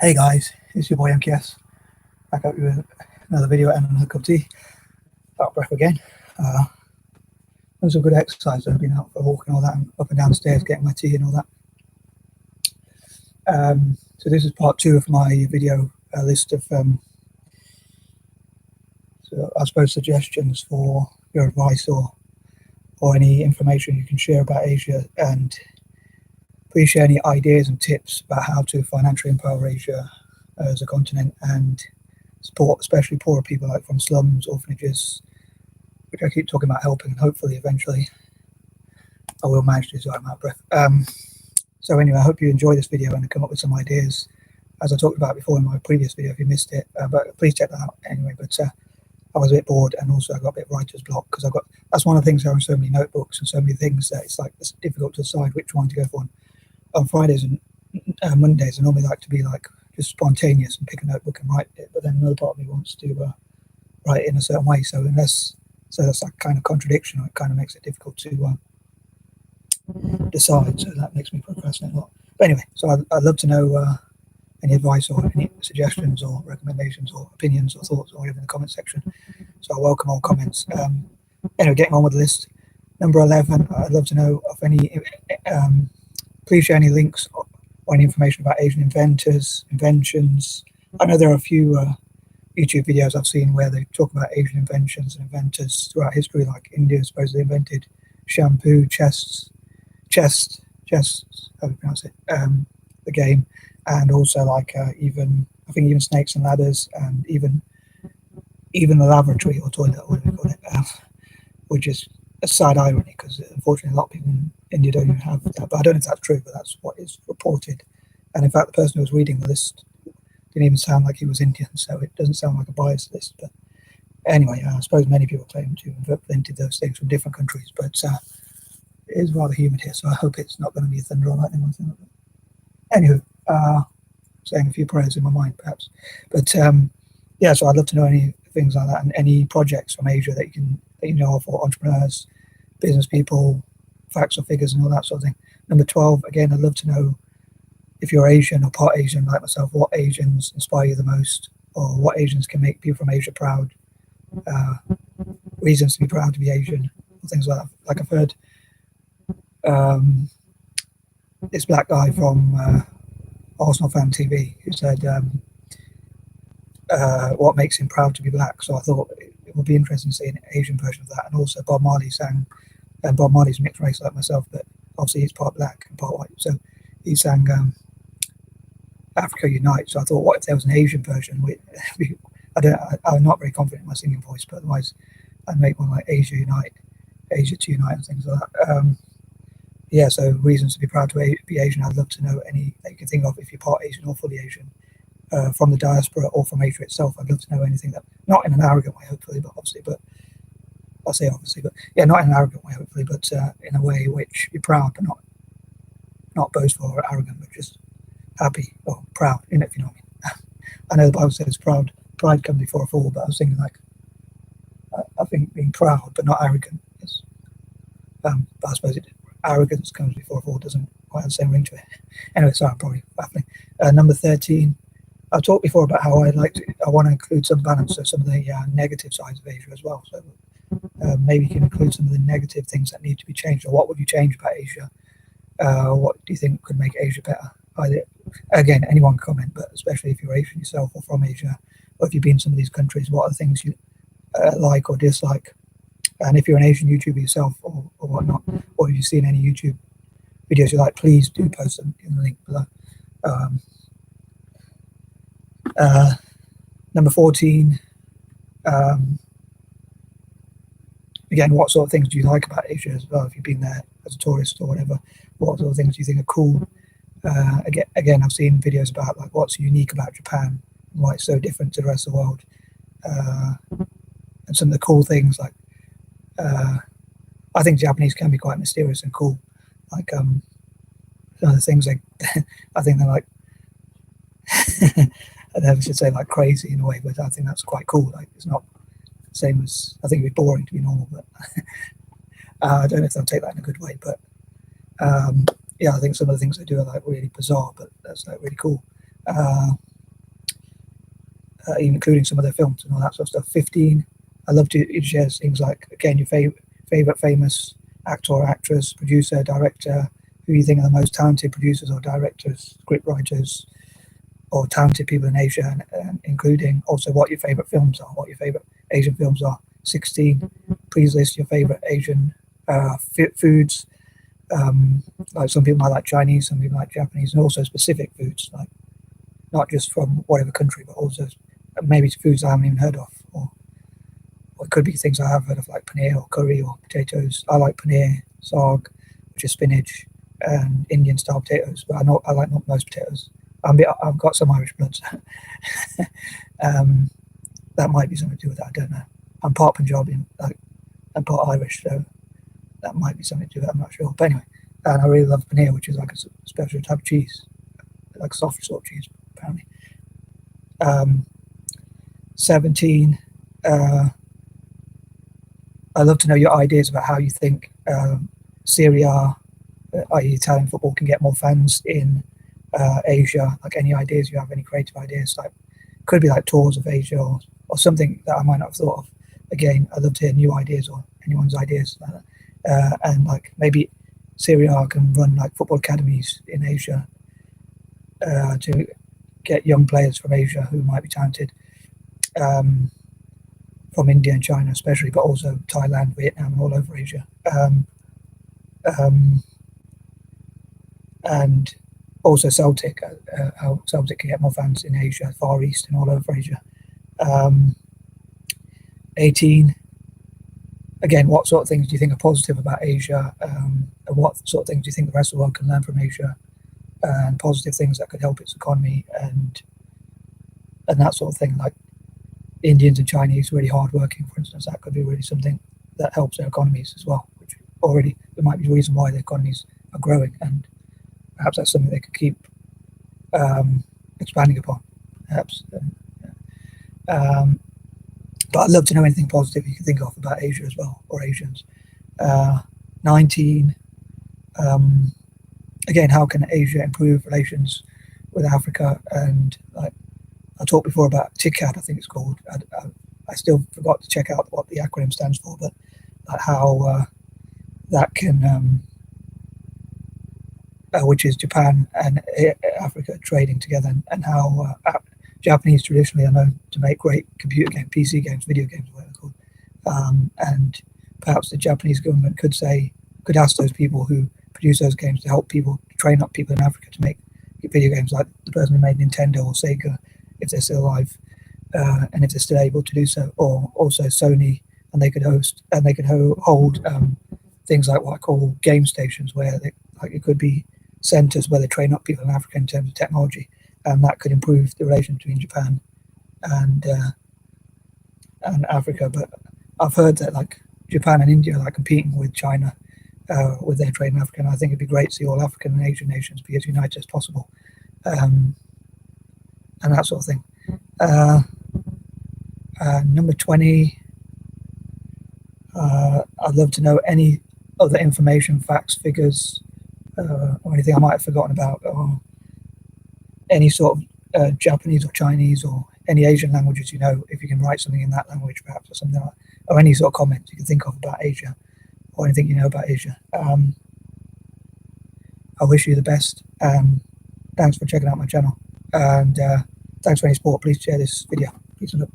Hey guys, it's your boy MKS back up with another video and another cup of tea. Out of breath again. It was a good exercise. I've been out for a walk and all that, and up and down the stairs getting my tea and all that. So this is part 2 of my video list of, so I suppose, suggestions for your advice or any information you can share about Asia, and please share any ideas and tips about how to financially empower Asia as a continent and support especially poorer people, like from slums, orphanages, which I keep talking about helping, and hopefully eventually I will manage to do, so I'm out of breath. So anyway, I hope you enjoy this video and I come up with some ideas, as I talked about before in my previous video if you missed it, but please check that out anyway. But I was a bit bored, and also I got a bit of writer's block, because that's one of the things, having so many notebooks and so many things, that it's difficult to decide which one to go for. On Fridays and Mondays I normally like to be just spontaneous and pick a notebook and write it, but then another part of me wants to write it in a certain way, so that's that kind of contradiction. It kind of makes it difficult to decide, so that makes me procrastinate a lot. But anyway, so I'd love to know any advice or any suggestions or recommendations or opinions or thoughts or whatever in the comment section. So I welcome all comments. Anyway, getting on with the list. Number 11, I'd love to know of any, please share any links or any information about Asian inventors, inventions. I know there are a few YouTube videos I've seen where they talk about Asian inventions and inventors throughout history, like India supposedly invented shampoo, chest, how do you pronounce it, the game, and also even, I think, even snakes and ladders, and even the lavatory or toilet, or whatever you call it, which is a sad irony, because unfortunately a lot of people in India don't even have that. But I don't know if that's true, but that's what is reported. And in fact, the person who was reading the list didn't even sound like he was Indian, so it doesn't sound like a biased list. But anyway, I suppose many people claim to have invented those things from different countries, but it is rather humid here, so I hope it's not going to be thunder or lightning or anything like that. Anywho, saying a few prayers in my mind, perhaps. But yeah, so I'd love to know any things like that, and any projects from Asia that you know of, or entrepreneurs, business people, facts or figures, and all that sort of thing. Number 12, again, I'd love to know, if you're Asian or part Asian like myself, what Asians inspire you the most, or what Asians can make people from Asia proud, reasons to be proud to be Asian, or things like that. Like I've heard this black guy from Arsenal Fan TV who said what makes him proud to be black. So I thought it would be interesting to see an Asian version of that. And also Bob Marley sang, and Bob Marley's mixed race like myself, but obviously he's part black and part white. So he sang Africa Unite. So I thought, what if there was an Asian version? I'm not very confident in my singing voice, but otherwise I'd make one like Asia Unite, Asia to Unite, and things like that. Yeah, so reasons to be proud to be Asian. I'd love to know any that you can think of, if you're part Asian or fully Asian, from the diaspora or from Asia itself. I'd love to know anything that, not in an arrogant way, hopefully, but obviously, but I'll say obviously, but yeah, not in an arrogant way, hopefully, but in a way which you're proud, but not boastful or arrogant, but just happy or proud in it, if you know what I mean. I know the Bible says pride comes before a fall, but I was thinking I think being proud but not arrogant is, but I suppose arrogance comes before a fall doesn't quite have the same ring to it. Anyway, sorry, I'm probably baffling. Number 13, I've talked before about how I want to include some balance of some of the negative sides of Asia as well. So maybe you can include some of the negative things that need to be changed, or what would you change about Asia? What do you think could make Asia better? Again, anyone can comment, but especially if you're Asian yourself or from Asia, or if you've been to some of these countries, what are the things you like or dislike? And if you're an Asian YouTuber yourself or whatnot, or if you've seen any YouTube videos you like, please do post them in the link below. Number 14, again, what sort of things do you like about Asia as well, if you've been there as a tourist or whatever? What sort of things do you think are cool? Again, I've seen videos about what's unique about Japan, and why it's so different to the rest of the world, and some of the cool things, I think Japanese can be quite mysterious and cool. Some of the things I think they're I never should say crazy in a way, but I think that's quite cool. It's not the same as, I think it'd be boring to be normal, but I don't know if they'll take that in a good way. But yeah, I think some of the things they do are really bizarre, but that's really cool. including some of their films and all that sort of stuff. 15, I love to share things like, again, your favorite famous actor or actress, producer, director, who you think are the most talented producers or directors, script writers, or talented people in Asia, and including also what your favorite films are, what your favorite Asian films are. 16, please list your favorite Asian foods. Like some people might like Chinese, some people like Japanese, and also specific foods, like not just from whatever country, but also maybe foods I haven't even heard of, or it could be things I have heard of, like paneer or curry or potatoes. I like paneer, saag, which is spinach, and Indian style potatoes, but I like not most potatoes. I've got some Irish blood, so that might be something to do with that. I don't know. I'm part Punjabi, and part Irish, so that might be something to do with that. I'm not sure. But anyway, and I really love paneer, which is like a special type of cheese, like soft sort of cheese, apparently. 17. I'd love to know your ideas about how you think Serie A, i.e. Italian football, can get more fans in Asia. Like any ideas you have, any creative ideas, like could be like tours of Asia or something that I might not have thought of. Again, I'd love to hear new ideas or anyone's ideas. And like maybe Serie A can run like football academies in Asia to get young players from Asia who might be talented, from India and China especially, but also Thailand, Vietnam, and all over Asia. And also Celtic, how Celtic can get more fans in Asia, Far East, and all over Asia. 18. Again, what sort of things do you think are positive about Asia? And what sort of things do you think the rest of the world can learn from Asia? And positive things that could help its economy and that sort of thing, like Indians and Chinese really hardworking, for instance. That could be really something that helps their economies as well, which already there might be a reason why their economies are growing, and perhaps that's something they could keep expanding upon, perhaps. But I'd love to know anything positive you can think of about Asia as well, or Asians. 19. Again, how can Asia improve relations with Africa? And like I talked before about T.I.C.A.D, I think it's called. I still forgot to check out what the acronym stands for, but like how that can, which is Japan and Africa trading together, and how Japanese traditionally are known to make great computer games, PC games, video games, whatever they're called. And perhaps the Japanese government could ask those people who produce those games to help people, train up people in Africa to make video games, like the person who made Nintendo or Sega, if they're still alive, and if they're still able to do so, or also Sony, and they could hold things like what I call game stations, where it could be centers where they train up people in Africa in terms of technology, and that could improve the relation between Japan and Africa. But I've heard that like Japan and India are like competing with China with their trade in Africa, and I think it'd be great to see all African and Asian nations be as united as possible, and that sort of thing. Number 20, I'd love to know any other information, facts, figures, or anything I might have forgotten about, or any sort of Japanese or Chinese or any Asian languages, if you can write something in that language perhaps, or something like, or any sort of comments you can think of about Asia, or anything you know about Asia. I wish you the best, and thanks for checking out my channel, and thanks for any support. Please share this video. Peace and love.